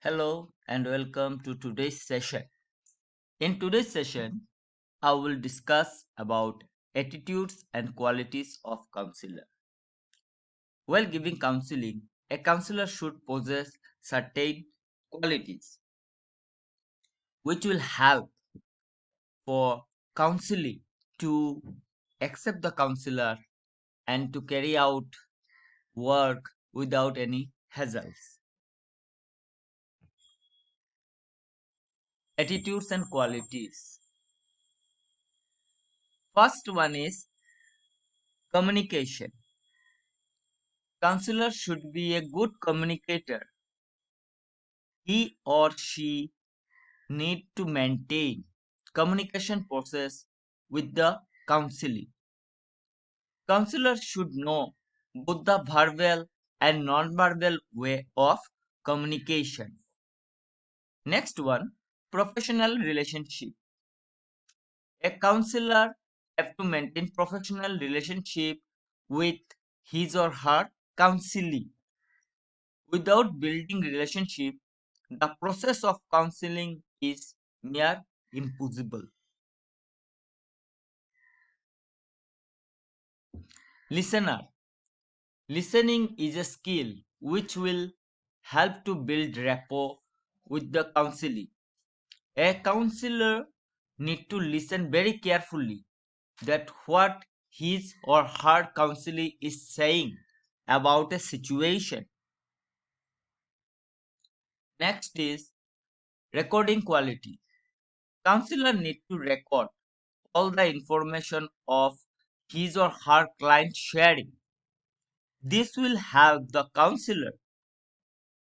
Hello and welcome to today's session. In today's session, I will discuss about attitudes and qualities of counselor. While giving counseling, a counselor should possess certain qualities which will help for counseling to accept the counselor and to carry out work without any hassles. Attitudes and qualities. First one is communication. Counselor should be a good communicator. He or she need to maintain communication process with the counseling. Counselor should know both the verbal and non-verbal way of communication. Next one, professional relationship. A counselor have to maintain professional relationship with his or her counselee. Without building relationship, the process of counseling is mere impossible. Listener. Listening is a skill which will help to build rapport with the counselee. A counselor need to listen very carefully that what his or her counselee is saying about a situation. Next is recording quality. Counselor need to record all the information of his or her client sharing. This will help the counselor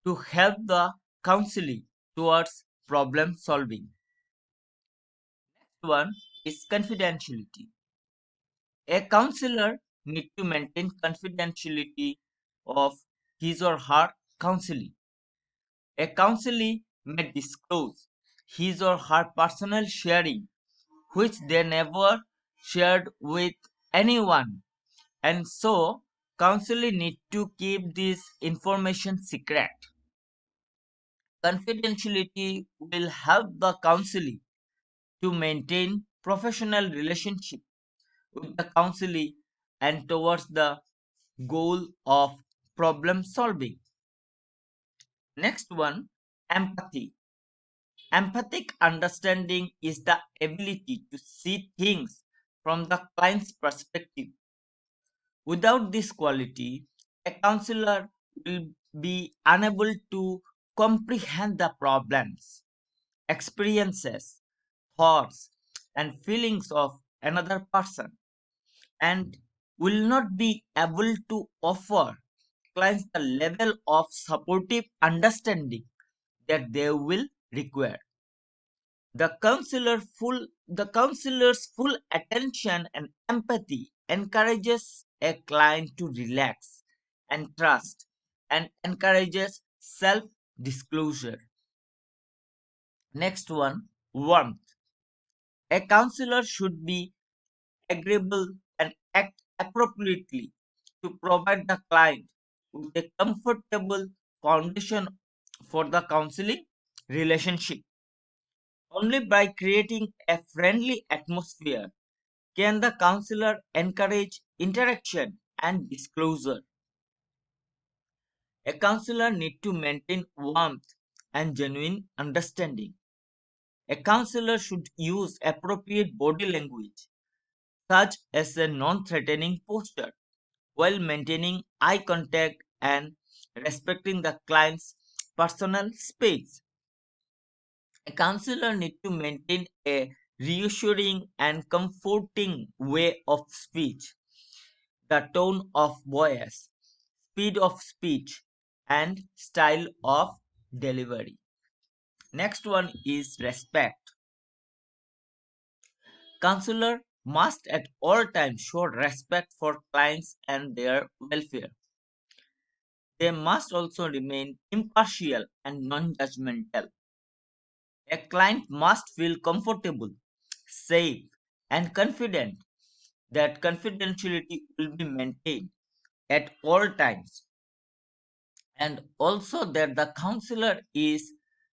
to help the counseling towards problem solving. Next one is confidentiality. A counselor need to maintain confidentiality of his or her counseling. A counselee may disclose his or her personal sharing which they never shared with anyone, and so counselee need to keep this information secret. Confidentiality will help the counselee to maintain professional relationship with the counselee and towards the goal of problem solving. Next one, empathy. Empathic understanding is the ability to see things from the client's perspective. Without this quality, a counselor will be unable to comprehend the problems, experiences, thoughts, and feelings of another person and will not be able to offer clients the level of supportive understanding that they will require. The counselor's full attention and empathy encourages a client to relax and trust and encourages self disclosure. Next one, warmth. A counselor should be agreeable and act appropriately to provide the client with a comfortable foundation for the counseling relationship. Only by creating a friendly atmosphere can the counselor encourage interaction and disclosure. A counselor needs to maintain warmth and genuine understanding. A counselor should use appropriate body language, such as a non threatening posture, while maintaining eye contact and respecting the client's personal space. A counselor needs to maintain a reassuring and comforting way of speech, the tone of voice, speed of speech, and style of delivery. Next one is respect. Counselor must at all times show respect for clients and their welfare. They must also remain impartial and non-judgmental. A client must feel comfortable, safe, and confident that confidentiality will be maintained at all times. and also that the counselor is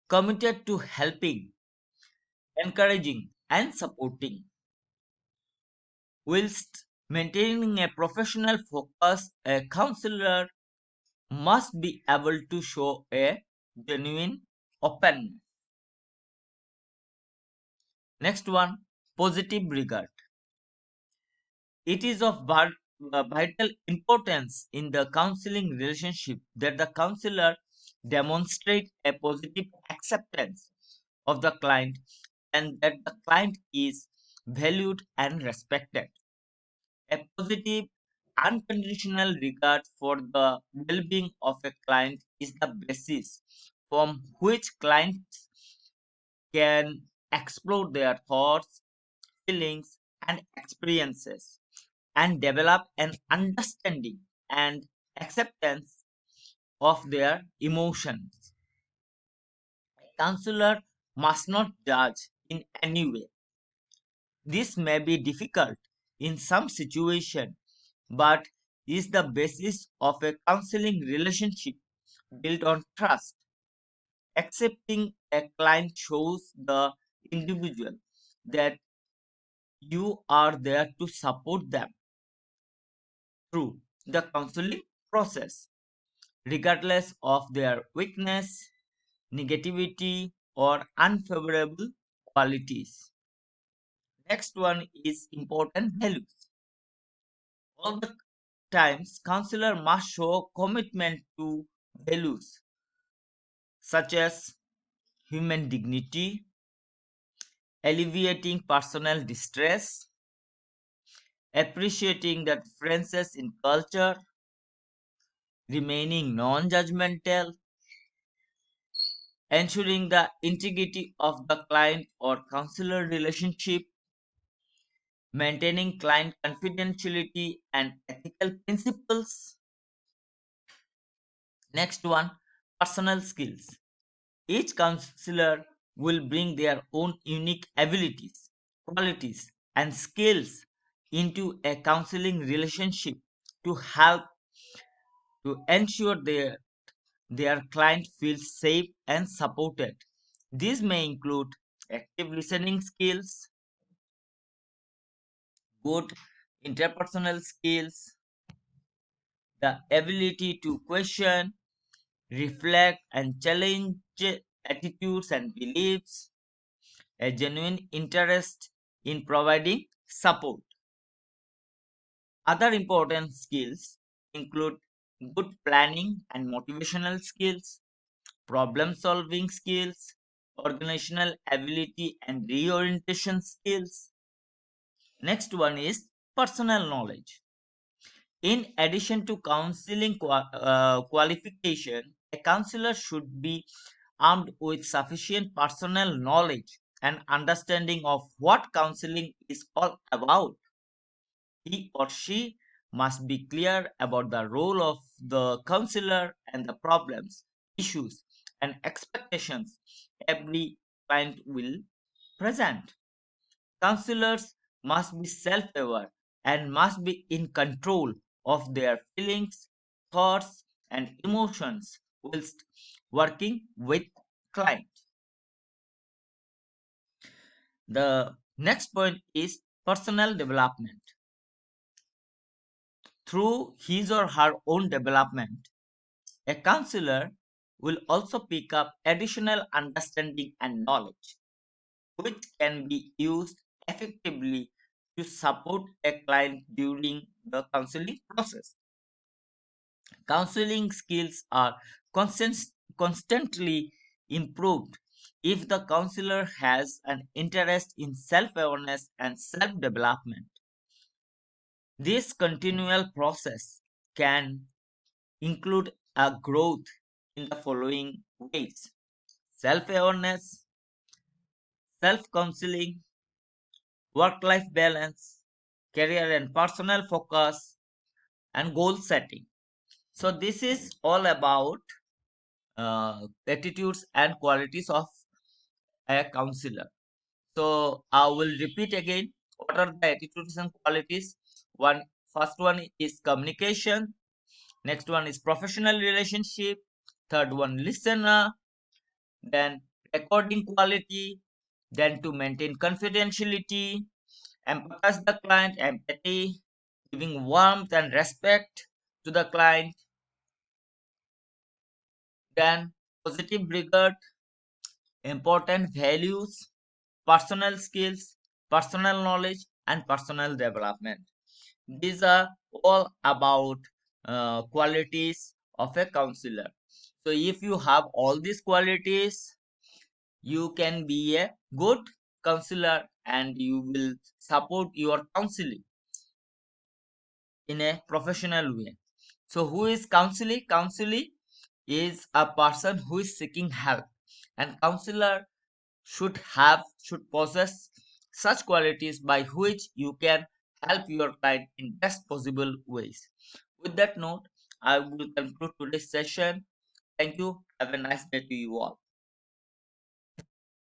committed to helping, encouraging, and supporting, whilst maintaining a professional focus. A counselor must be able to show a genuine openness. Next one, positive regard. It is of vital importance in the counseling relationship that the counselor demonstrate a positive acceptance of the client and that the client is valued and respected. A positive, unconditional regard for the well being of a client is the basis from which clients can explore their thoughts, feelings, and experiences and develop an understanding and acceptance of their emotions. A counselor must not judge in any way. This may be difficult in some situations, but is the basis of a counseling relationship built on trust. Accepting a client shows the individual that you are there to support them through the counseling process, regardless of their weakness, negativity, or unfavorable qualities. Next one is important values. All the times, counselor must show commitment to values such as human dignity, alleviating personal distress, appreciating the differences in culture, remaining non-judgmental, ensuring the integrity of the client or counselor relationship, maintaining client confidentiality and ethical principles. Next one, personal skills. Each counselor will bring their own unique abilities, qualities, and skills into a counseling relationship to help to ensure their client feels safe and supported. These may include active listening skills, good interpersonal skills, the ability to question, reflect, and challenge attitudes and beliefs, a genuine interest in providing support. Other important skills include good planning and motivational skills, problem solving skills, organizational ability and reorientation skills. Next one is personal knowledge. In addition to counseling qualification, a counselor should be armed with sufficient personal knowledge and understanding of what counseling is all about. He or she must be clear about the role of the counselor and the problems, issues, and expectations every client will present. Counselors must be self aware and must be in control of their feelings, thoughts, and emotions whilst working with clients. The next point is personal development. Through his or her own development, a counselor will also pick up additional understanding and knowledge, which can be used effectively to support a client during the counseling process. Counseling skills are constant, constantly improved if the counselor has an interest in self awareness and self development. This continual process can include a growth in the following ways: self awareness, self counseling, work life balance, career and personal focus, and goal setting. So, this is all about attitudes and qualities of a counselor. So, I will repeat again what are the attitudes and qualities. First one is communication, next one is professional relationship, third one listener, then recording quality, then to maintain confidentiality, empathize the client, empathy, giving warmth and respect to the client, then positive regard, important values, personal skills, personal knowledge, and personal development. These are all about qualities of a counselor. So if you have all these qualities, you can be a good counselor and you will support your counseling in a professional way. So who is counseling? Counseling is a person who is seeking help, and counselor should possess such qualities by which you can help your client in best possible ways. With that note, I will conclude today's session. Thank you. Have a nice day to you all.